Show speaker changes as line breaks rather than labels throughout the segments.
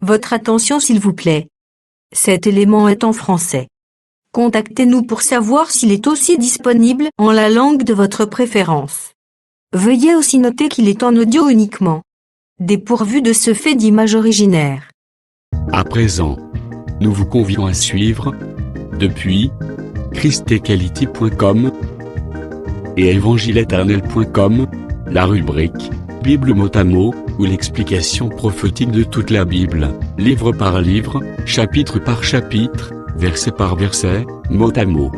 Votre attention s'il vous plaît. Cet élément est en français. Contactez-nous pour savoir s'il est aussi disponible en la langue de votre préférence. Veuillez aussi noter qu'il est en audio uniquement, dépourvu de ce fait d'image originaire.
À présent, nous vous convions à suivre, depuis christequality.com et évangile-éternel.com, la rubrique Bible mot à mot, ou l'explication prophétique de toute la Bible, livre par livre, chapitre par chapitre, verset par verset, mot à mot.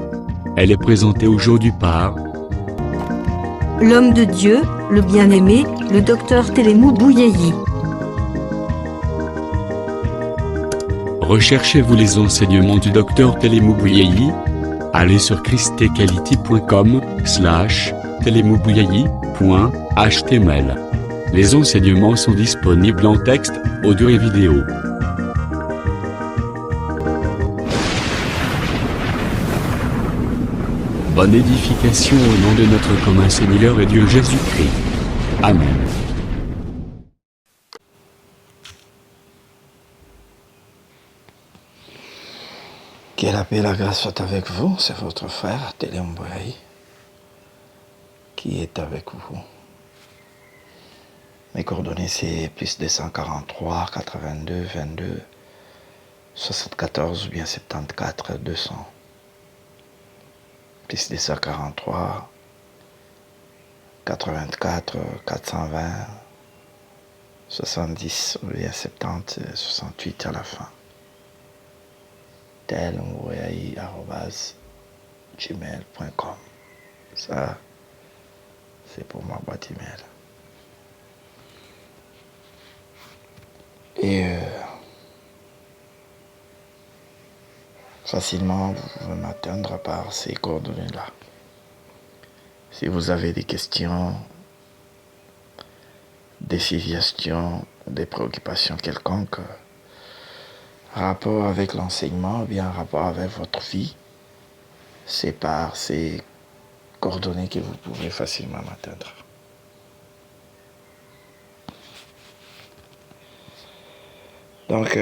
Elle est présentée aujourd'hui par
L'homme de Dieu, le bien-aimé, le docteur Télémou Bouyeyi.
Recherchez-vous les enseignements du docteur Télémou Bouyeyi? Allez sur christequality.com/télémoubouyeyi.html. Les enseignements sont disponibles en texte, audio et vidéo. Bonne édification au nom de notre commun Seigneur et Dieu Jésus-Christ. Amen.
Que la paix et la grâce soient avec vous, c'est votre frère Télémou Bouyeyi qui est avec vous. Mes coordonnées c'est plus 243 82 22 74 ou bien 74 200. Plus 243 84 420 70 ou bien 70 68 à la fin. telmoubouyeyi@gmail.com. Ça, c'est pour ma boîte email. Et facilement, vous pouvez m'atteindre par ces coordonnées-là. Si vous avez des questions, des suggestions, des préoccupations quelconques, rapport avec l'enseignement, ou bien rapport avec votre vie, c'est par ces coordonnées que vous pouvez facilement m'atteindre. Donc,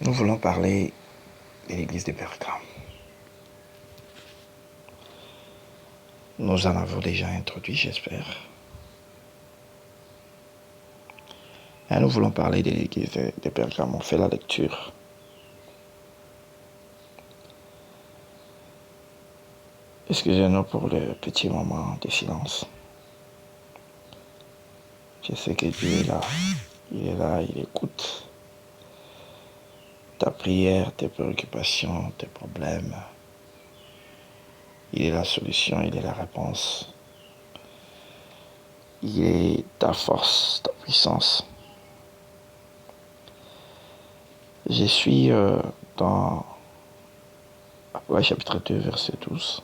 nous voulons parler de l'église de Pergame. Nous en avons déjà introduit, j'espère. Et nous voulons parler de l'église de Pergame. On fait la lecture. Excusez-nous pour le petit moment de silence. Je sais que Dieu est là. Il est là, il écoute ta prière, tes préoccupations, tes problèmes. Il est la solution, il est la réponse. Il est ta force, ta puissance. Je suis dans Apocalypse chapitre 2, verset 12.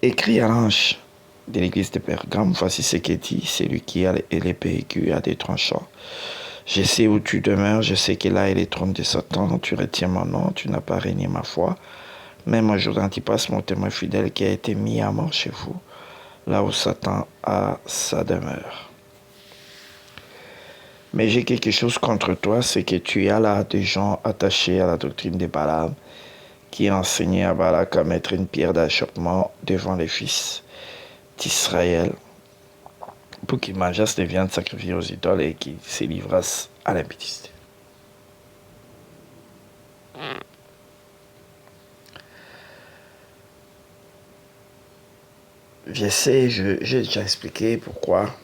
Écrit à l'ange de l'église de Pergame, voici ce qu'il dit, celui qui a l'épée aiguë à des tranchants. Je sais où tu demeures, je sais que là est le trône de Satan, tu retiens mon nom, tu n'as pas régné ma foi. Même un jour d'Antipas, mon témoin fidèle, qui a été mis à mort chez vous, là où Satan a sa demeure. Mais j'ai quelque chose contre toi, c'est que tu as là des gens attachés à la doctrine de Balaam, qui enseignaient à Balak à mettre une pierre d'achoppement devant les fils d'Israël, pour qu'ils mangeassent des viandes sacrifiées aux idoles et qu'ils se livrassent à l'impudicité. Je sais, j'ai déjà expliqué pourquoi.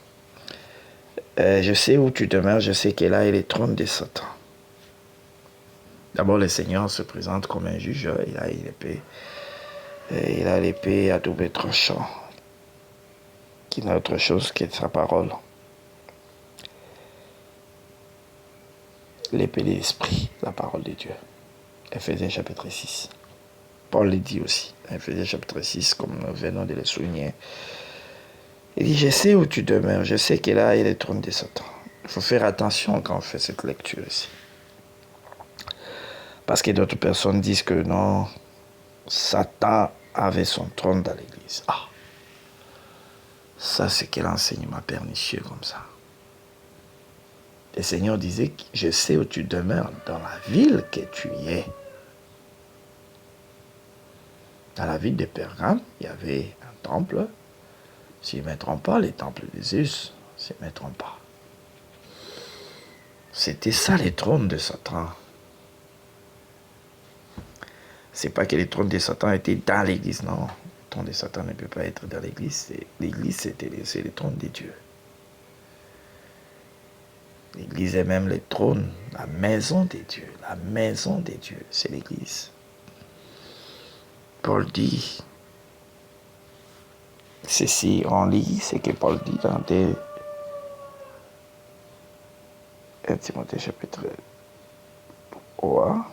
Je sais où tu demeures, je sais que là est le trône de Satan. D'abord, le Seigneur se présente comme un juge, il a une épée. Il a l'épée à double tranchant, qui n'a autre chose que sa parole. L'épée de l'esprit, la parole de Dieu. Ephésiens chapitre 6. Paul le dit aussi, Ephésiens chapitre 6, comme nous venons de le souligner. Il dit, je sais où tu demeures, je sais que là est le trône de Satan. Il faut faire attention quand on fait cette lecture ici. Parce que d'autres personnes disent que non, Satan avait son trône dans l'église. Ah, ça c'est quel enseignement pernicieux comme ça. Le Seigneur disait, je sais où tu demeures, dans la ville que tu y es. Dans la ville de Pergame, il y avait un temple. S'ils ne mettront pas, les temples des Zeus, s'ils ne mettront pas. C'était ça les trônes de Satan. C'est pas que les trônes de Satan étaient dans l'église, non. Le trône de Satan ne peut pas être dans l'église. L'église, c'est le trône de Dieu. L'église est même le trône, la maison de Dieu. La maison de Dieu, c'est l'église. Paul dit, ceci, on lit ce que Paul dit dans 1 Timothée chapitre 3.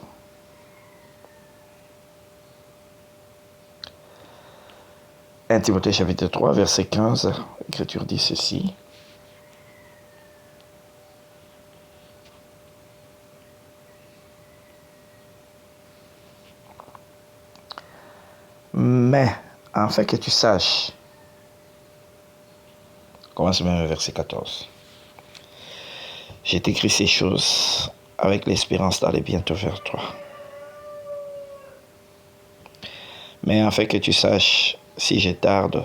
Timothée chapitre 3, verset 15, l'Écriture dit ceci. Mais, afin que tu saches, commence même au verset 14. J'ai écrit ces choses avec l'espérance d'aller bientôt vers toi. Mais afin que tu saches, si je tarde,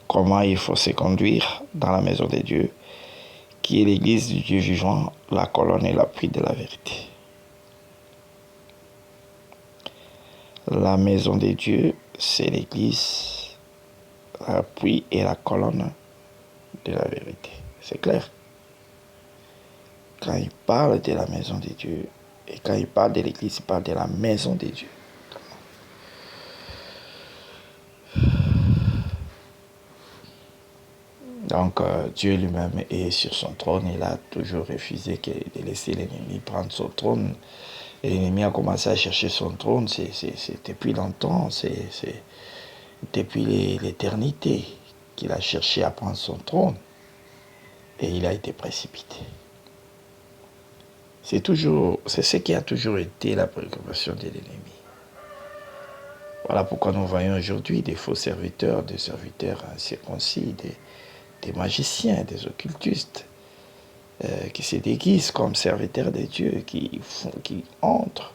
comment il faut se conduire dans la maison de Dieu, qui est l'église du Dieu vivant, la colonne et l'appui de la vérité. La maison de Dieu, c'est l'église, l'appui et la colonne de la vérité. C'est clair. Quand il parle de la maison de Dieu, et quand il parle de l'église, il parle de la maison de Dieu. Donc, Dieu lui-même est sur son trône. Il a toujours refusé de laisser l'ennemi prendre son trône. Et l'ennemi a commencé à chercher son trône. C'est depuis longtemps. C'est depuis l'éternité qu'il a cherché à prendre son trône. Et il a été précipité. C'est ce qui a toujours été la préoccupation de l'ennemi. Voilà pourquoi nous voyons aujourd'hui des faux serviteurs, des serviteurs incirconcis, des magiciens, des occultistes, qui se déguisent comme serviteurs de Dieu, qui entrent,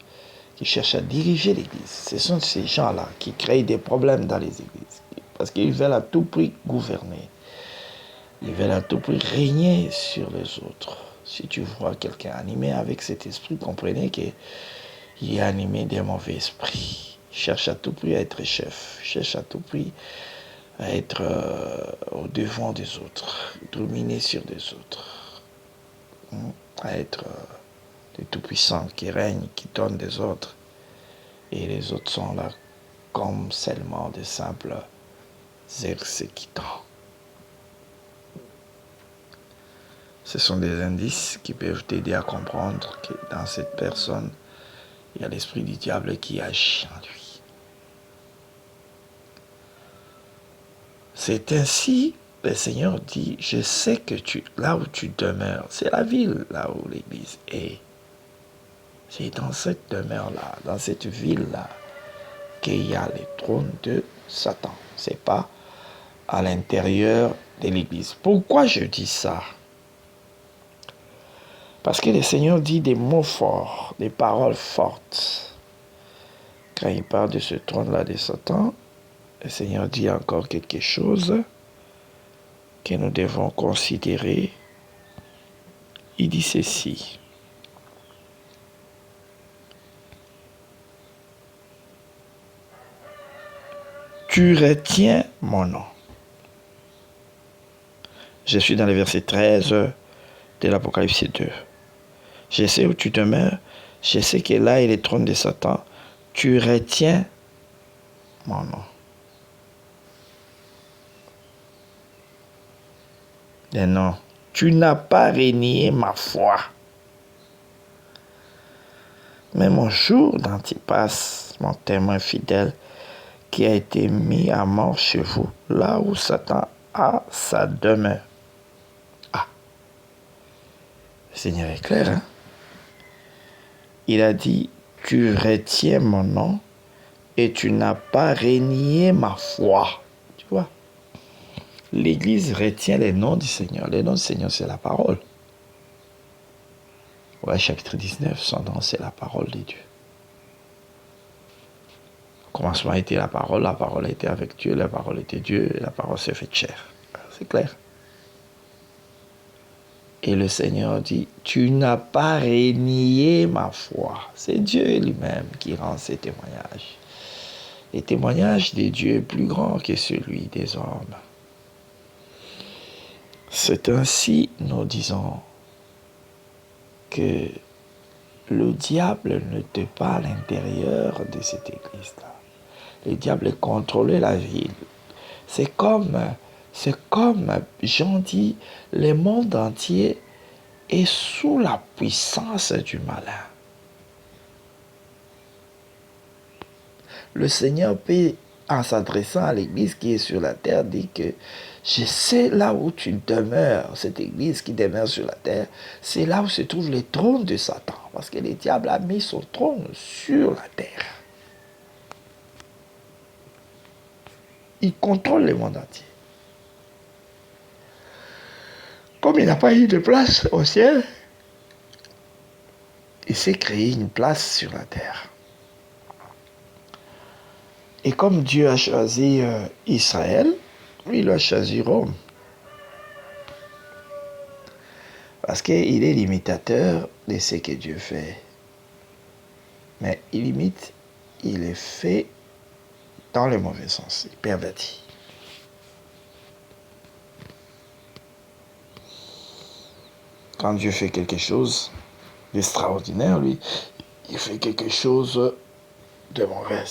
qui cherchent à diriger l'Église. Ce sont ces gens-là qui créent des problèmes dans les églises, parce qu'ils veulent à tout prix gouverner. Ils veulent à tout prix régner sur les autres. Si tu vois quelqu'un animé avec cet esprit, comprenez qu'il est animé d'un mauvais esprit. Il cherche à tout prix à être chef, il cherche à tout prix à être au devant des autres, dominer sur des autres, à être le tout-puissant qui règne, qui donne des ordres. Et les autres sont là comme seulement des simples exécutants. Ce sont des indices qui peuvent t'aider à comprendre que dans cette personne, il y a l'esprit du diable qui agit en lui. C'est ainsi, le Seigneur dit, je sais que là où tu demeures, c'est la ville là où l'église est. C'est dans cette demeure-là, dans cette ville-là, qu'il y a le trône de Satan. Ce n'est pas à l'intérieur de l'église. Pourquoi je dis ça? Parce que le Seigneur dit des mots forts, des paroles fortes. Quand il parle de ce trône-là de Satan, le Seigneur dit encore quelque chose que nous devons considérer. Il dit ceci. Tu retiens mon nom. Je suis dans le verset 13 de l'Apocalypse 2. Je sais où tu demeures. Je sais que là est le trône de Satan. Tu retiens mon nom. Et non, tu n'as pas renié ma foi. Mais mon jour d'Antipas, mon témoin fidèle, qui a été mis à mort chez vous, là où Satan a sa demeure. Ah, le Seigneur est clair, hein? Il a dit, tu retiens mon nom et tu n'as pas renié ma foi. Tu vois, l'Église retient les noms du Seigneur. Les noms du Seigneur, c'est la parole. Ouais, chapitre 19, son nom, c'est la parole de Dieu. Au commencement était la parole était avec Dieu, la parole était Dieu, et la parole s'est faite chair. C'est clair. Et le Seigneur dit, tu n'as pas renié ma foi. C'est Dieu lui-même qui rend ces témoignages. Les témoignages de Dieu est plus grand que celui des hommes. C'est ainsi, nous disons, que le diable n'était pas à l'intérieur de cette église-là. Le diable contrôlait la ville. C'est comme Jean dit, le monde entier est sous la puissance du malin. Le Seigneur peut, en s'adressant à l'église qui est sur la terre, dire que je sais là où tu demeures, cette église qui demeure sur la terre, c'est là où se trouve le trône de Satan. Parce que le diable a mis son trône sur la terre. Il contrôle le monde entier. Comme il n'a pas eu de place au ciel, il s'est créé une place sur la terre. Et comme Dieu a choisi Israël, il a choisi Rome. Parce qu'il est l'imitateur de ce que Dieu fait. Mais il imite, il est fait dans le mauvais sens, il pervertit. Quand Dieu fait quelque chose d'extraordinaire, lui, il fait quelque chose de mauvais.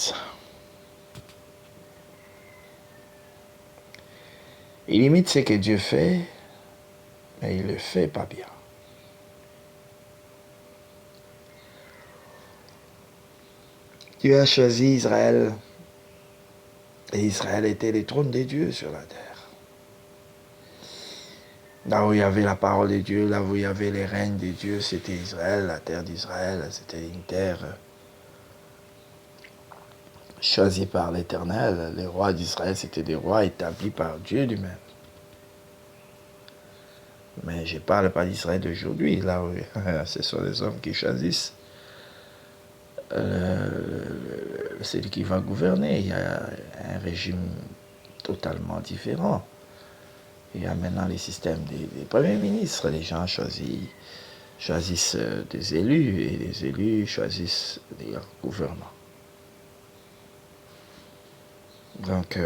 Il imite ce que Dieu fait, mais il ne le fait pas bien. Dieu a choisi Israël, et Israël était le trône de Dieu sur la terre. Là où il y avait la parole de Dieu, là où il y avait les règnes de Dieu, c'était Israël, la terre d'Israël, c'était une terre choisie par l'Éternel. Les rois d'Israël, c'était des rois établis par Dieu lui-même. Mais je ne parle pas d'Israël d'aujourd'hui, là où ce sont les hommes qui choisissent celui qui va gouverner. Il y a un régime totalement différent. Il y a maintenant les systèmes des premiers ministres. Les gens choisissent des élus et les élus choisissent des gouvernants. Donc,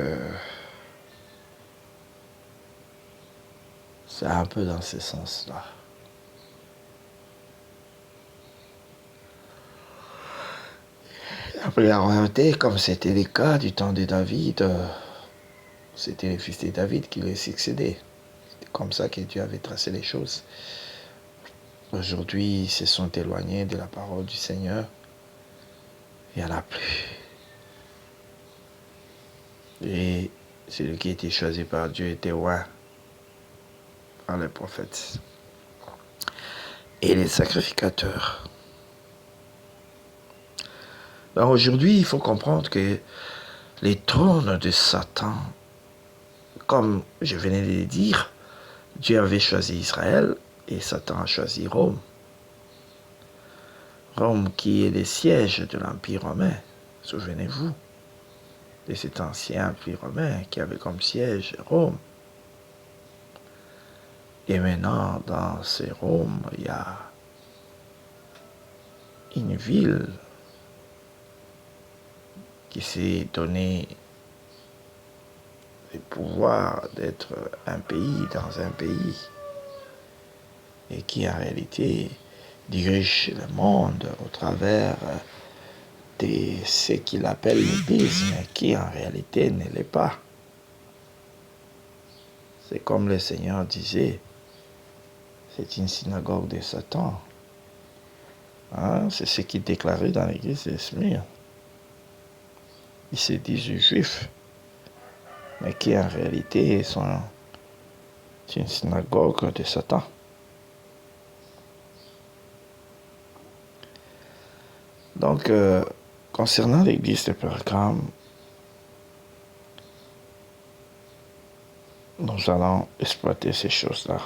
c'est un peu dans ce sens-là. Après, en réalité, comme c'était le cas du temps de David, c'était le fils de David qui lui succédait. C'est comme ça que Dieu avait tracé les choses. Aujourd'hui, ils se sont éloignés de la parole du Seigneur. Il n'y en a plus. Et celui qui était choisi par Dieu était loin par les prophètes et les sacrificateurs. Donc aujourd'hui, il faut comprendre que les trônes de Satan, comme je venais de le dire, Dieu avait choisi Israël et Satan a choisi Rome. Rome qui est le siège de l'Empire romain, souvenez-vous de cet ancien Empire romain qui avait comme siège Rome. Et maintenant, dans ces Rome, il y a une ville qui s'est donné le pouvoir d'être un pays dans un pays et qui en réalité dirige le monde au travers de ce qu'il appelle l'Église, mais qui en réalité ne l'est pas. C'est comme le Seigneur disait, c'est une synagogue de Satan. Hein? C'est ce qu'il déclarait dans l'église de Smyrne. Ils se disent juifs, mais qui en réalité sont une synagogue de Satan. Donc, concernant l'église de Pergame, nous allons exploiter ces choses-là.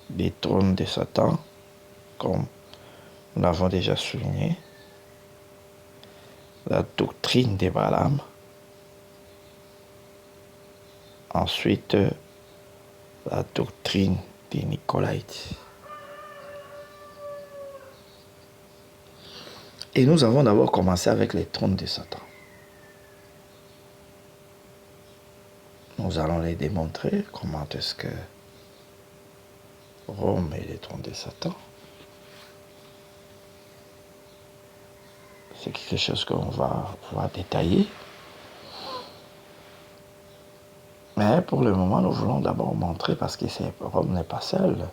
Des trônes de Satan, comme nous l'avons déjà souligné, la doctrine de Balaam, ensuite la doctrine des Nicolaïtes. Et nous avons d'abord commencé avec les trônes de Satan. Nous allons les démontrer comment est-ce que Rome est le trône de Satan. C'est quelque chose qu'on va pouvoir détailler. Mais pour le moment, nous voulons d'abord montrer, parce que Rome n'est pas seule,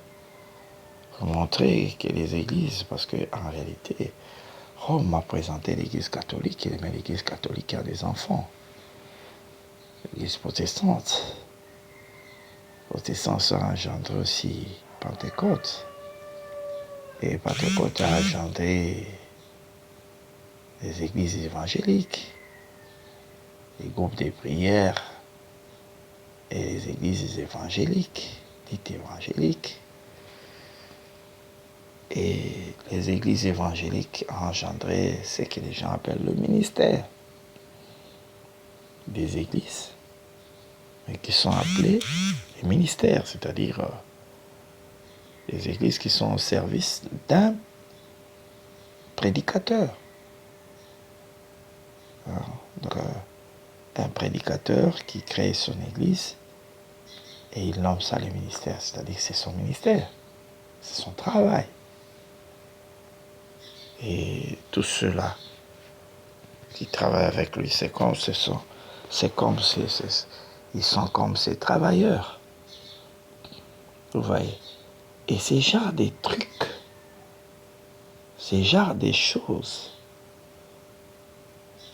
montrer que les églises, parce qu'en réalité, Rome a présenté l'église catholique, mais l'église catholique a des enfants. L'église protestante. Protestant, ça a engendré aussi Pentecôte. Et Pentecôte a engendré les églises évangéliques, les groupes de prière et les églises évangéliques, dites évangéliques. Et les églises évangéliques ont engendré ce que les gens appellent le ministère des églises, mais qui sont appelés les ministères, c'est-à-dire les églises qui sont au service d'un prédicateur. Donc, un prédicateur qui crée son église et il nomme ça le ministère, c'est-à-dire que c'est son ministère, c'est son travail. Et tous ceux-là qui travaillent avec lui, ils sont comme ces travailleurs. Vous voyez. Et ces genres de trucs, ces genres de choses,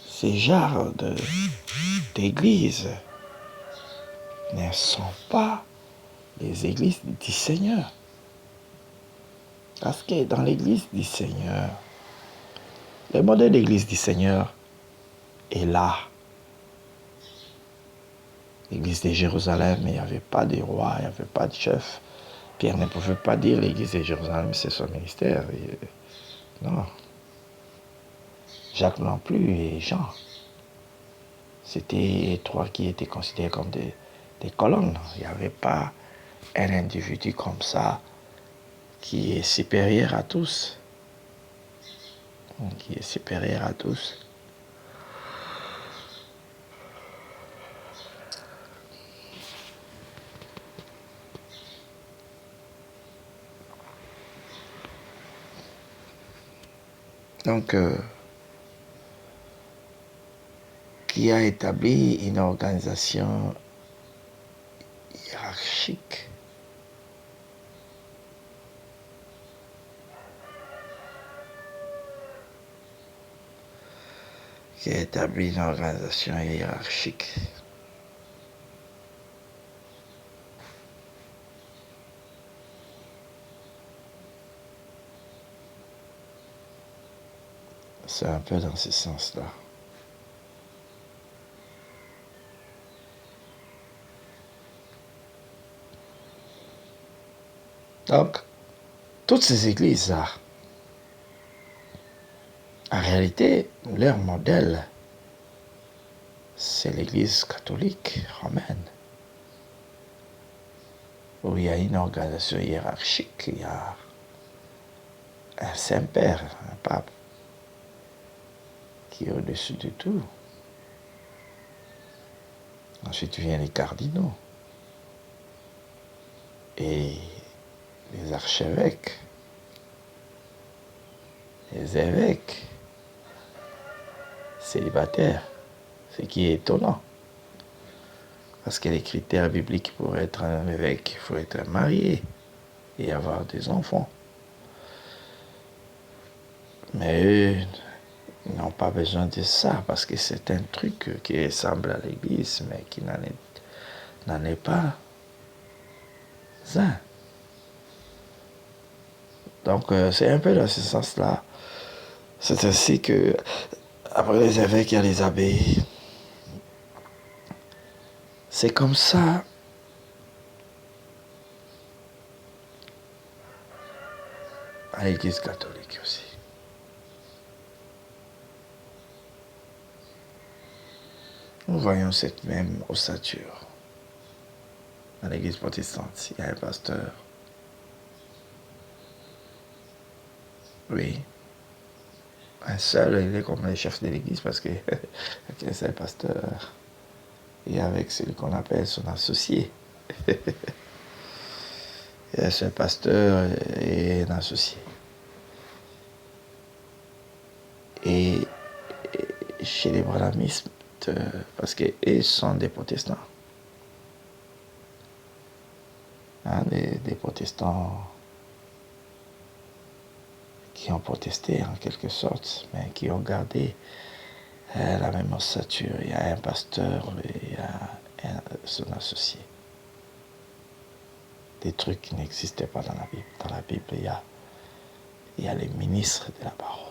ces genres d'églises ne sont pas les églises du Seigneur. Parce que dans l'église du Seigneur, le modèle d'église du Seigneur est là. L'église de Jérusalem, il n'y avait pas de roi, il n'y avait pas de chef. Pierre ne pouvait pas dire l'église de Jérusalem, c'est son ministère. Non. Jacques non plus et Jean. C'était trois qui étaient considérés comme des colonnes. Il n'y avait pas un individu comme ça qui est supérieur à tous. Qui est supérieur à tous. Donc, qui a établi une organisation hiérarchique. Qui a établi une organisation hiérarchique. C'est un peu dans ce sens-là. Donc, toutes ces églises-là, en réalité, leur modèle, c'est l'église catholique romaine, où il y a une organisation hiérarchique, il y a un Saint-Père, un pape, qui est au-dessus de tout. Ensuite viennent les cardinaux et les archevêques, les évêques, célibataires, ce qui est étonnant. Parce que les critères bibliques pour être un évêque, il faut être marié et avoir des enfants. Mais eux n'ont pas besoin de ça, parce que c'est un truc qui ressemble à l'église, mais qui n'en est pas un. Donc c'est un peu dans ce sens-là. C'est ainsi que, après les évêques, il y a les abbés. C'est comme ça. À l'Église catholique aussi. Nous voyons cette même ossature. Dans l'Église protestante, il y a un pasteur. Oui. Un seul, il est comme le chef de l'Église parce qu'il y a un seul pasteur. Et avec celui qu'on appelle son associé. Il y a un seul pasteur et un associé. Et chez les branhamistes, parce qu'ils sont des protestants. Hein, des protestants qui ont protesté en quelque sorte, mais qui ont gardé la même ossature. Il y a un pasteur et il y a son associé. Des trucs qui n'existaient pas dans la Bible. Dans la Bible, il y a les ministres de la parole.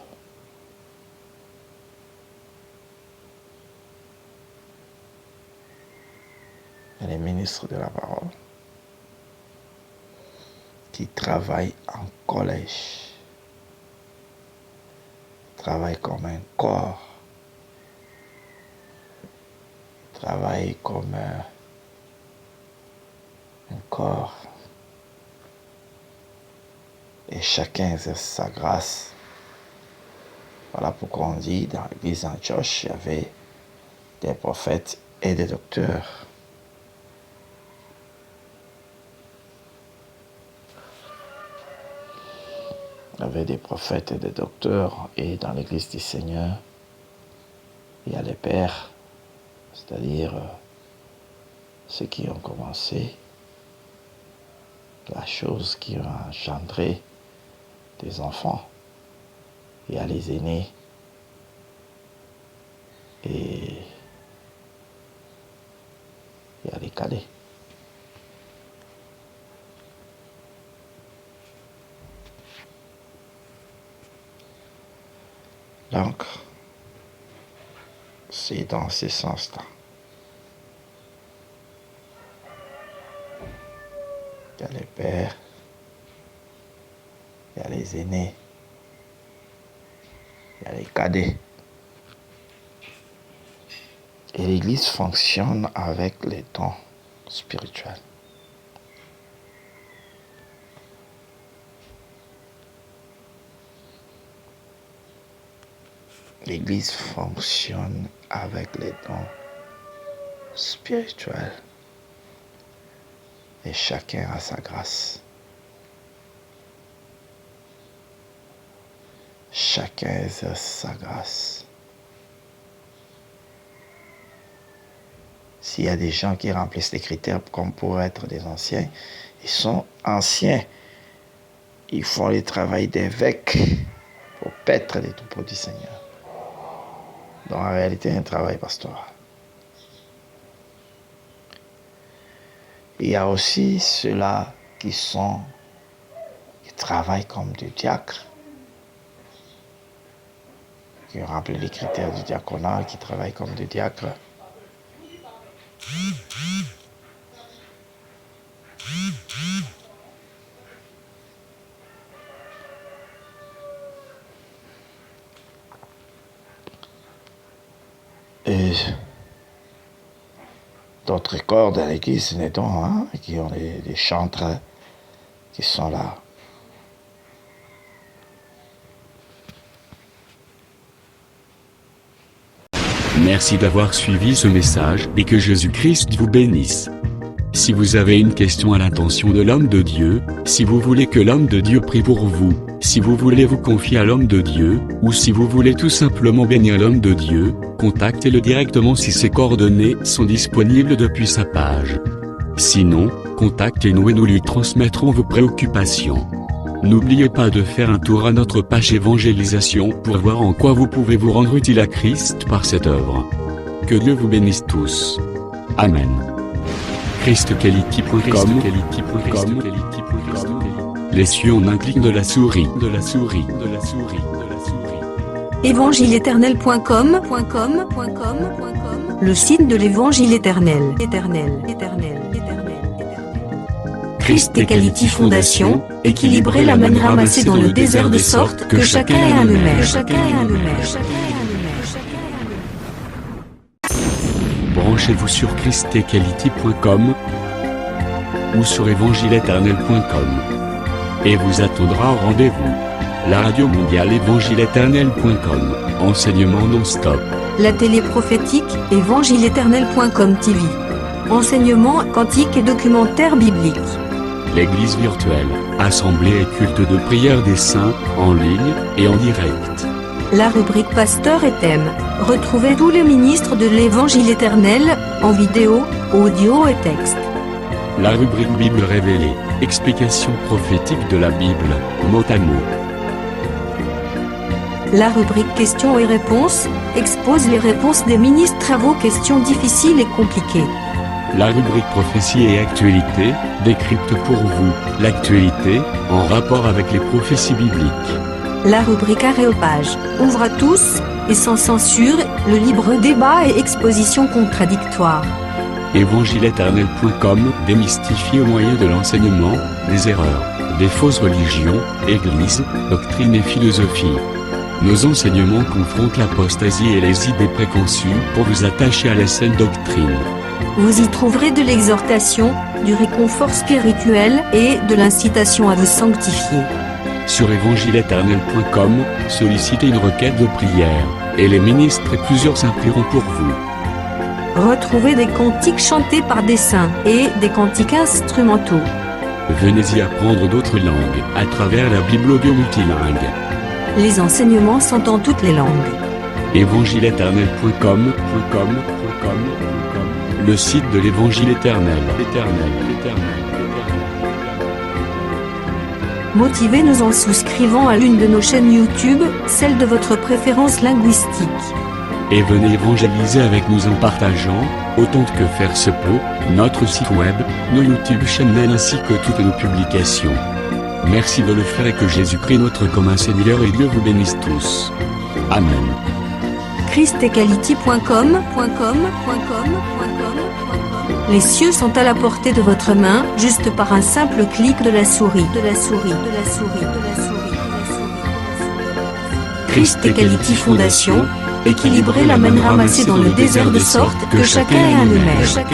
Il y a les ministres de la parole qui travaillent en collège, travaillent comme un corps, travaillent comme un corps. Et chacun exerce sa grâce. Voilà pourquoi on dit dans l'église d'Antioche, il y avait des prophètes et des docteurs. Il y avait des prophètes et des docteurs, et dans l'église du Seigneur, il y a les pères, c'est-à-dire ceux qui ont commencé la chose qui a engendré des enfants. Il y a les aînés et il y a les cadets. Donc, c'est dans ce sens-là. Il y a les pères, il y a les aînés, il y a les cadets. Et l'Église fonctionne avec les dons spirituels. L'Église fonctionne avec les dons spirituels. Et chacun a sa grâce. Chacun exerce sa grâce. S'il y a des gens qui remplissent les critères comme pour être des anciens, ils sont anciens. Ils font le travail d'évêque pour paître les troupeaux du Seigneur. Donc en réalité, un travail pastoral. Il y a aussi ceux-là qui travaillent comme des diacres, qui remplissent les critères du diaconat, qui travaillent comme des diacres. Et d'autres corps dans l'église, les dons, hein, qui ont des chantres qui sont là.
Merci d'avoir suivi ce message et que Jésus-Christ vous bénisse. Si vous avez une question à l'intention de l'homme de Dieu, si vous voulez que l'homme de Dieu prie pour vous, si vous voulez vous confier à l'homme de Dieu, ou si vous voulez tout simplement bénir l'homme de Dieu, contactez-le directement si ses coordonnées sont disponibles depuis sa page. Sinon, contactez-nous et nous lui transmettrons vos préoccupations. N'oubliez pas de faire un tour à notre page évangélisation pour voir en quoi vous pouvez vous rendre utile à Christ par cette œuvre. Que Dieu vous bénisse tous. Amen. ChristQuality.com Les cieux en un clic de la souris.
Évangile-éternel.com, le site de l'Évangile éternel. Christ Equality Foundation, équilibrer la manne ramassée dans le désert de sorte que chacun ait un maire.
Branchez-vous sur christequality.com ou sur évangile-éternel.com et vous attendra au rendez-vous. La radio mondiale évangile-éternel.com, enseignement non-stop.
La télé prophétique, évangile-éternel.com TV. Enseignement quantique et documentaire biblique.
L'église virtuelle, assemblée et culte de prière des saints, en ligne et en direct.
La rubrique Pasteur et thème. Retrouvez tous les ministres de l'Évangile éternel, en vidéo, audio et texte.
La rubrique Bible révélée, explication prophétique de la Bible, mot à mot.
La rubrique questions et réponses, expose les réponses des ministres à vos questions difficiles et compliquées.
La rubrique prophétie et actualité, décrypte pour vous l'actualité, en rapport avec les prophéties bibliques.
La rubrique Aréopage, ouvre à tous, et sans censure, le libre débat et exposition contradictoire.
Évangile-éternel.com, démystifie au moyen de l'enseignement, des erreurs, des fausses religions, églises, doctrines et philosophies. Nos enseignements confrontent l'apostasie et les idées préconçues pour vous attacher à la saine doctrine.
Vous y trouverez de l'exhortation, du réconfort spirituel et de l'incitation à vous sanctifier.
Sur évangile-éternel.com, sollicitez une requête de prière, et les ministres et plusieurs saints prieront pour vous.
Retrouvez des cantiques chantés par des saints et des cantiques instrumentaux.
Venez y apprendre d'autres langues à travers la Bible audio multilingue.
Les enseignements sont en toutes les langues.
évangile-éternel.com, le site de l'Évangile éternel.
Motivez-nous en souscrivant à l'une de nos chaînes YouTube, celle de votre préférence linguistique.
Et venez évangéliser avec nous en partageant, autant que faire se peut, notre site web, nos YouTube channels ainsi que toutes nos publications. Merci de le faire et que Jésus-Christ notre commun Seigneur et Dieu vous bénisse tous. Amen.
christequality.com. Les cieux sont à la portée de votre main, juste par un simple clic de la souris. Christ Equality Foundation, équilibrer la manne ramassée dans le désert de sorte que chacun ait un maire.